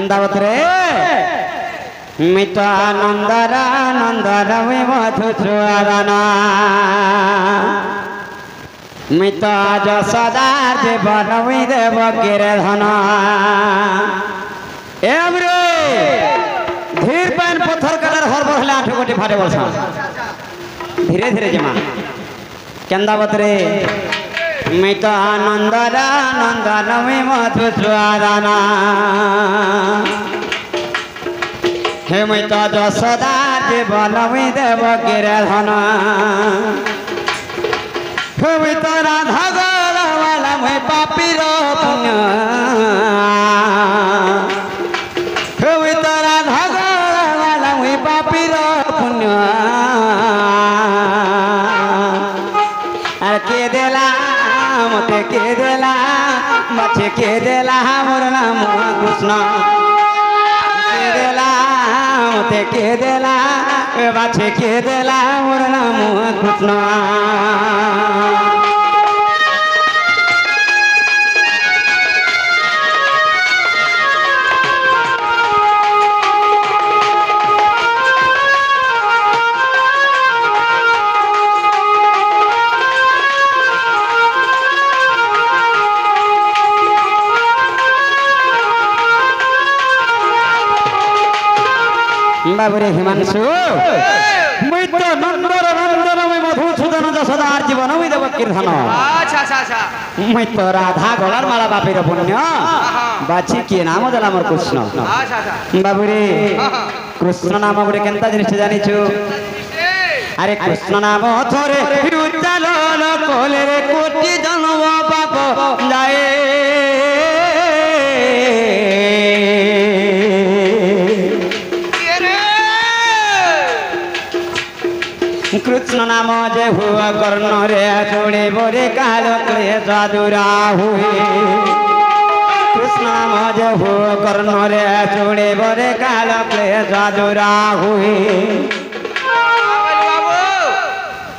केंदावत रे मिता नंदरा नंदरा वे मधु चुआराना मिता जसदा जीवन वे देव गिरधना एमरे धीर पैन पत्थर कलर हर बहला आठ गोटी फाटे बसा धीरे धीरे जमा केंदावत रे मिता नंदरा नंदरा वे मधु चुआराना हे मिता जसदा जीवन वे देव गिरधना हे मिता राधा गौरवाला मैं पापी रो पुण्य हे मिता राधा गौरवाला मैं पापी रो पुण्य अरे के देला मते के देला मते के देला मोर नाम कृष्ण के देला मते के देला बाछे के देला मोर नाम कृष्ण बाबुरे हिमांशु मित्र नंदर नंदन में मधुसूदन जसदार जीवन में देव कीर्तन मित्र राधा गलार माला बापेर पुण्य बाची के नाम देला मोर कृष्ण बाबुरे कृष्ण नाम गुटे केनता जिनिस जानिछु अरे कृष्ण नाम थोरे उच्चारण कोले रे कोटि जन्म पाप जाए कृष्ण नाम जे हुआ कर्ण रे छोड़े बोरे काल क्लेश दूरा हुए कृष्ण नाम जे हुआ कर्ण रे छोड़े बोरे काल क्लेश दूरा हुए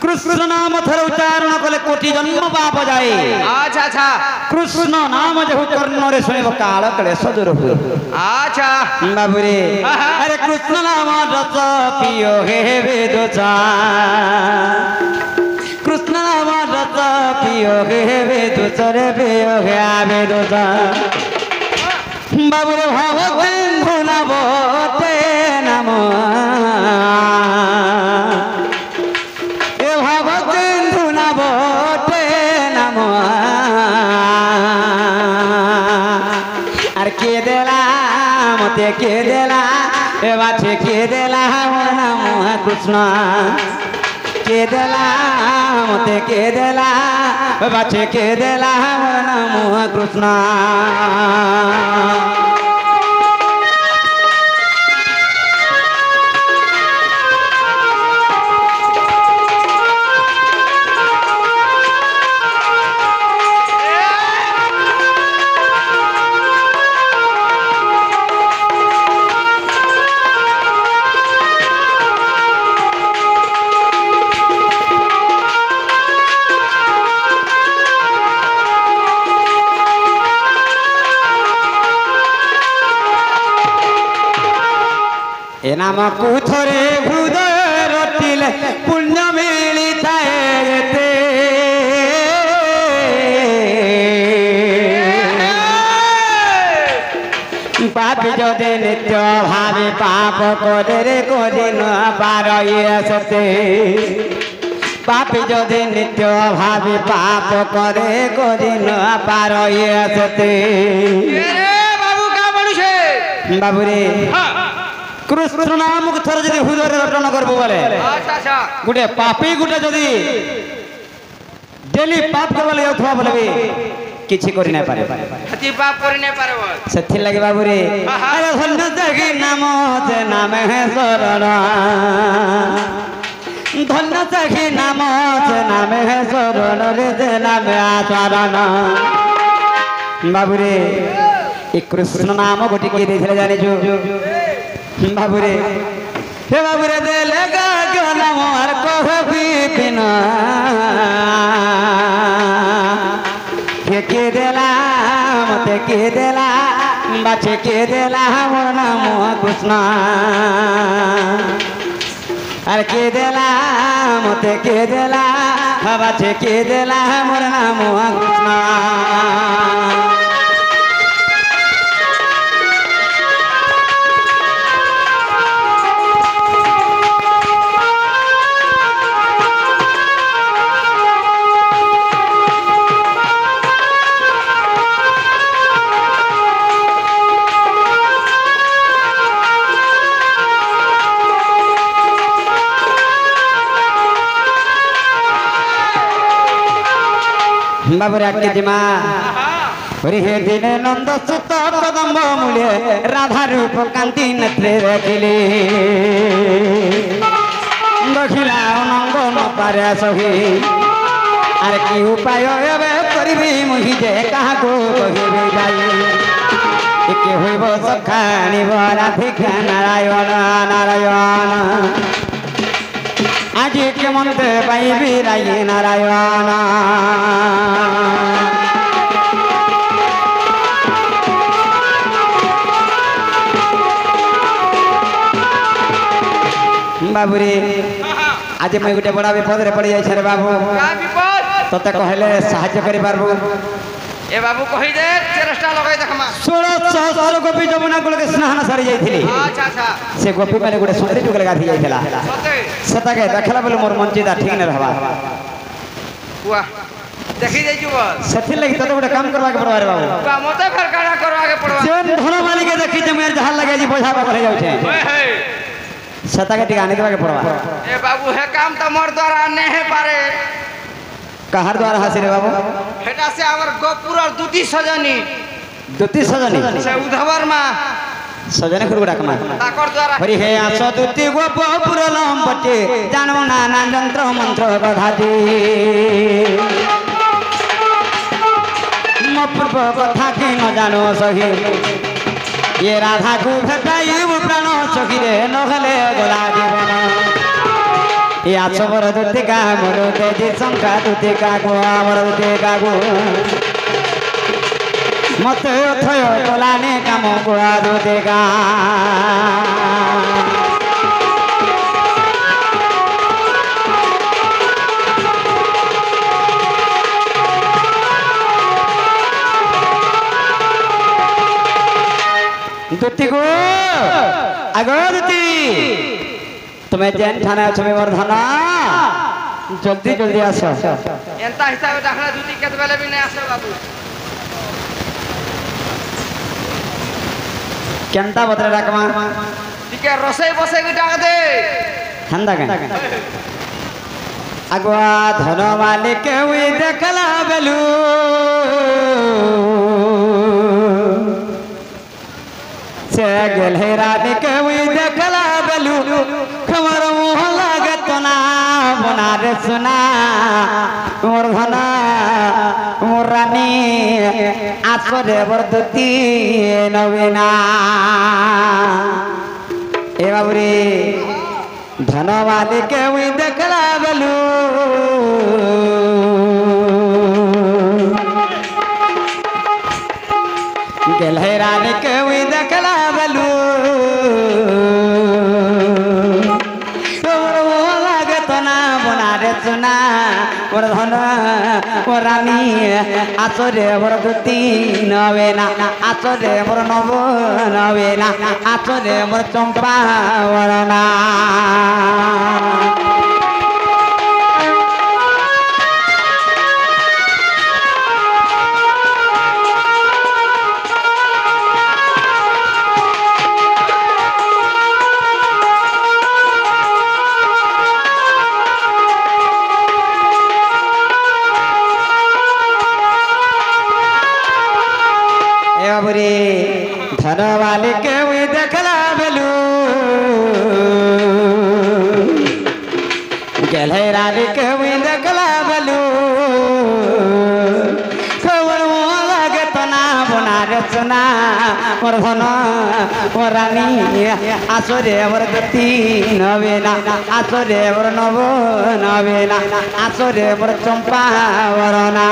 कृष्ण नाम थर उच्चारण कले कोटि जन्म पाप जाए अच्छा अच्छा कृष्ण नाम जे हुआ कर्ण रे सुने काल क्लेश दूर हुए अच्छा बाबुरे अरे कृष्ण नाम रस पियो हे वेदोचा कृष्ण नाम रस पियो हे वेदोचा रे पियो हे वेदोचा बाबुरे भाव सिंधु नमोते नमो ए भाव सिंधु नमोते नमो अरे के देला मते के देला ए बाछे के देला मोर नाम कृष्ण के देला मते के देला ए बाछे के देला मोर नाम कृष्ण ए नाम कुथरे हृदय रटिले पुण्य मिलिता पापी जदे नित्य भावे पाप करे करि न पारते पापी जदे नित्य भावे पाप करे करि न पारते बाबुरे कृष्ण नाम को थर जदि हृदय रटन करबो बोले गुटे पापी गुटे जदि डेली पाप करबले अथवा बोलबे किछि करि नै पारे हति पाप करि नै पारबो सेथि लागि बाबुरे अरे धन्य जगी नाम जे नाम है शरण धन्य जगी नाम जे नाम है शरण रे जे नाम आचरण बाबुरे ए कृष्ण नाम गोटी के देथिले जाने जो बाबुरे हे बाबुरे देले गा नाम आर कहबी बिना के देला मते के देला বাছে কে দেলা মোর নাম কৃষ্ণ আর কে দেলা মতে কে দেলা বাছে কে দেলা মোর নাম কৃষ্ণ বাবুরে আটকে দিমা হে দিনে নন্দ সুত কদম্ব মূলে রাধা রূপ কান্তি নেত্রে রাখিলে দেখিলা অনঙ্গ নপারে সহি আর কি উপায় এবে করিবি মুহি যে কাহাকু কহিবি যাই একে হইব সখানিব রাধিকা নারায়ণ নারায়ণ আজি কেমন্তে পাইবি রাই নারায়ণ বাবুরে আজ মুই গোটে বড় বিপদরে পড়ি যাইছে রে বাবু তোতে কহিলে সাহায্য করি পারবো এ বাবু কহি দে চেষ্টা লগাই দেখমা 1600 গোপী যমুনা কুলকে স্নান সারি যাইছিলি আচ্ছা আচ্ছা সে গোপী মানে গোটে সুন্দরী টুকলে গাধি যাইছিলা সতে সেটাকে দেখলা বলে মোর মন চিতা ঠিক না रहबा वाह দেখি যাইছু বল সেথি লাগি তোতে গোটে কাম করবা কে পড়বা রে বাবু মতে ফের কাটা করবা কে পড়বা যেন ধন মালিকে দেখি যে মের জাহাল লাগে জি বোঝা করে যাউছে সেটাকে ঠিক আনি দেবা কে পড়বা এ বাবু হে কাম তো মোর দ্বারা নে হে পারে কাহার দ্বারা হাসি রে বাবু এটা সে আমার গোপুরর দুটি সজনী সে উধবর মা সজনে করু ডাকমা তাকর দ্বারা হরি হে আস দুটি গোপুর লম্পটে জানো না না যন্ত্র মন্ত্র কথাটি মপূর্ব কথা কি ন জানো সহি ये राधा को भेटाइब प्राण सखी रे नहले गला जीवन ये आसबर दुतिका मोर तेजी शंका दुतिका गो आमर दुतिका गो मत अथय कलाने काम गोआ दुतिका दुती को आगो दुती तुम्हें जैन थाना छबे वर्धना जल्दी जल्दी आसो एंता हिसाब डाखला दुती केत बेले भी नहीं आसे बाबू केंता बतरे डाकमा टिके रसई बसे के डाक दे हंदा के आगवा धन मालिक हुई देखला बेलू से गेल हे रानी के हुई देखला बेलू खबर मुह लागत ना बना रे सुना मोर धना मोर रानी आसरे बरदती नवीना ए बाबूरे धन मालिक के हुई देखला बेलू गेल हे रानी के हुई देखला बेलू तोर वो लागत ना बना रे सुना मोर धन मोर रानी आसरे मोर दुती नवेना आसरे मोर नव नवेना आसरे मोर चंपा वरना बाबूरे धन वाले के हुई देखला बेलू गेल हे रानी के हुई देखला बेलू खबर मुह लागे तना बना रे सुना मोर धन मोर रानी आसरे मोर गति नवेना आसरे मोर नव नवेना आसरे मोर चंपा वरना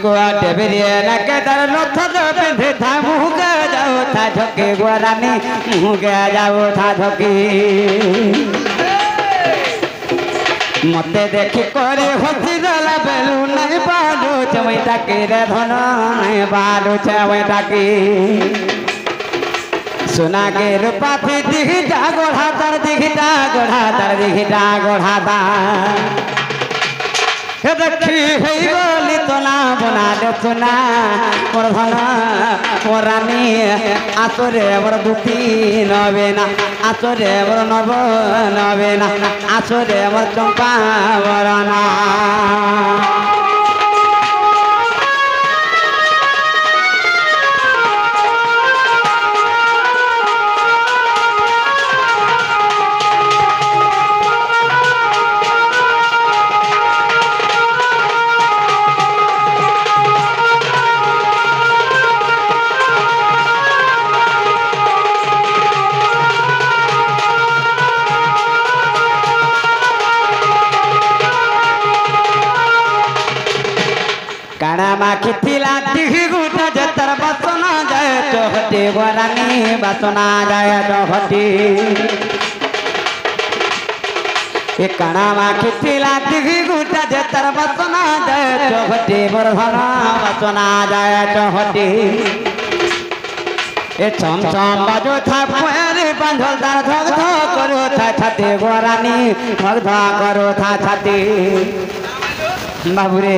আগুয়া ডেবরিয়ে নাকে তার নথর পিন্ধে থা মুহকে যাও থা ঝকে গোরানি মুহকে যাও থা ঝকি মতে দেখি করে হসি গলা বেলু নাই বালু চমই তাকে রে ধন নাই বালু চমই তাকে সোনা কে রূপা থি দিঘিটা গোড়া তার দিঘিটা গোড়া তার দিঘিটা গোড়া তার দেখি হই বলি তো না বোনা দেখুনা মোর ধন মোরানি আসরে মোর দুটি নবে না আসরে মোর নব নবে না আসরে মোর চম্পা বরনা মাখিলা দিঘি গুটা যে তার বাসনা যায় চহটি গোরানি বাসনা যায় চহটি এ কানা মাখিলা দিঘি গুটা যে তার বাসনা যায় চহটি বরধনা বাসনা যায় চহটি এ ছম ছম বাজো থা পরে বাঁধল তার ধক ধক করো থা ছাতে গোরানি ধক ধক করো থা ছাতে বাবুরে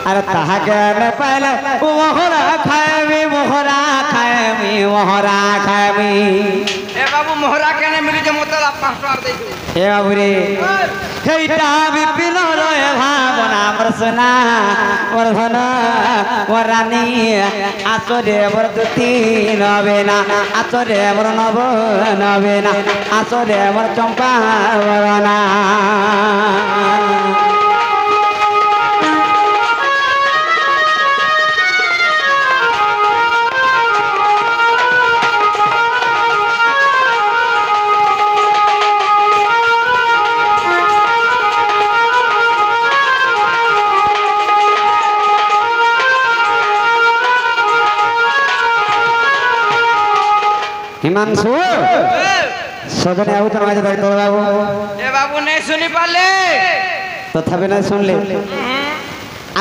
আর তাহাকে পাইলে মোহরা খায়মি মোহরা খায়মি মোহরা খায়মি এ বাবু মোহরা কেনে মিলি যে মতলা 5 টাকা দেই হে বাবুরে হেইটা বিপিন রয়ে ভাবনা মোর সোনা মোর ধন মোর রানী আসরে মোর দুতি নবে না আসরে মোর নব নবে না আসরে মোর চম্পা বরনা हिमांशु सदने आउ तो माजे बैठ बाबू ए बाबू नहीं सुनी पाले तथापि नहीं सुनले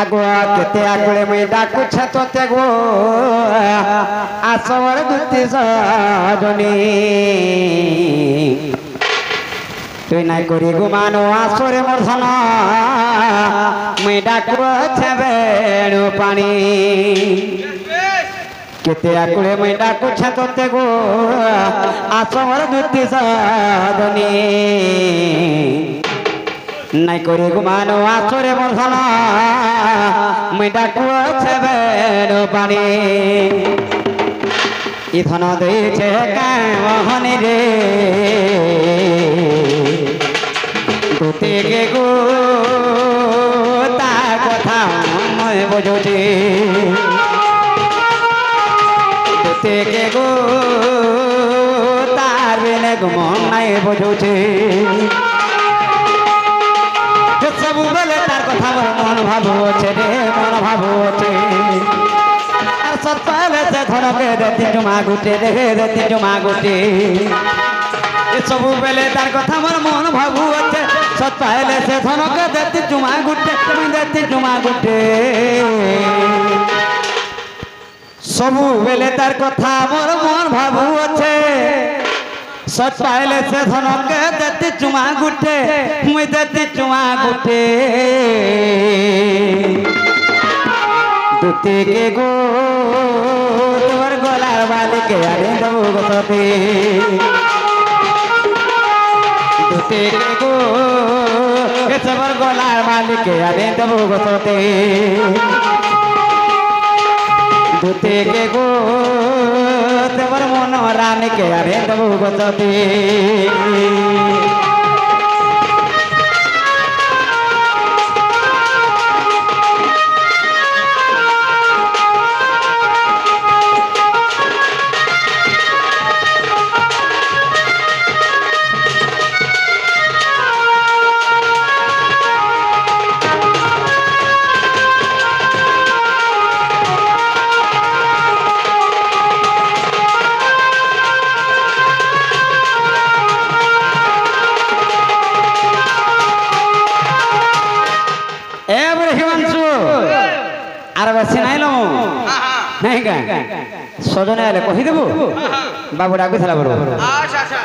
आगुआ केते आकुले मैं डाकू छतो ते गो आसवर दुति सजनी তুই নাই করি গুমানো আসরে মোর ধন মই ডাকু ছবেণু পানি কেতে আকুলে মই ডাকু ছতে গো আসর দুতি সাধনি নাই করি গুমানো আসরে মোর ধন মই ডাকু ছবেণু পানি ই ধন দেইছে কামহনি রে দুতি গে গো তা কথা মই বুঝুছি দুতি গে গো তার বিনে মন নাই বুঝুছি সবু বেলে তার কথা মন ভাবুছে রে মন ভাবুছে सत्पाले से धनके देती जुमा गुटे देखे देती जुमा गुटे ये सब बेले तार कथा मोर मन भाबू अच्छे सत्पाले से धनके देती जुमा गुटे मैं देती जुमा गुटे सब बेले तार कथा मोर मन भाबू अच्छे सत्पाले से धनके देती जुमा गुटे मैं देती जुमा गुटे দুতি কে গো তোমার গলার বালিকে আরে দেবো গোসতে দুতি কে গো তোমার গলার বালিকে আরে দেবো গোসতে দুতি কে গো তোমার মন রানীকে আরে দেবো গোসতে আর বেশি নাইলো নাই কা সজনে আইলে কহি দেবু বাবু ডাকু থালা বড় আচ্ছা আচ্ছা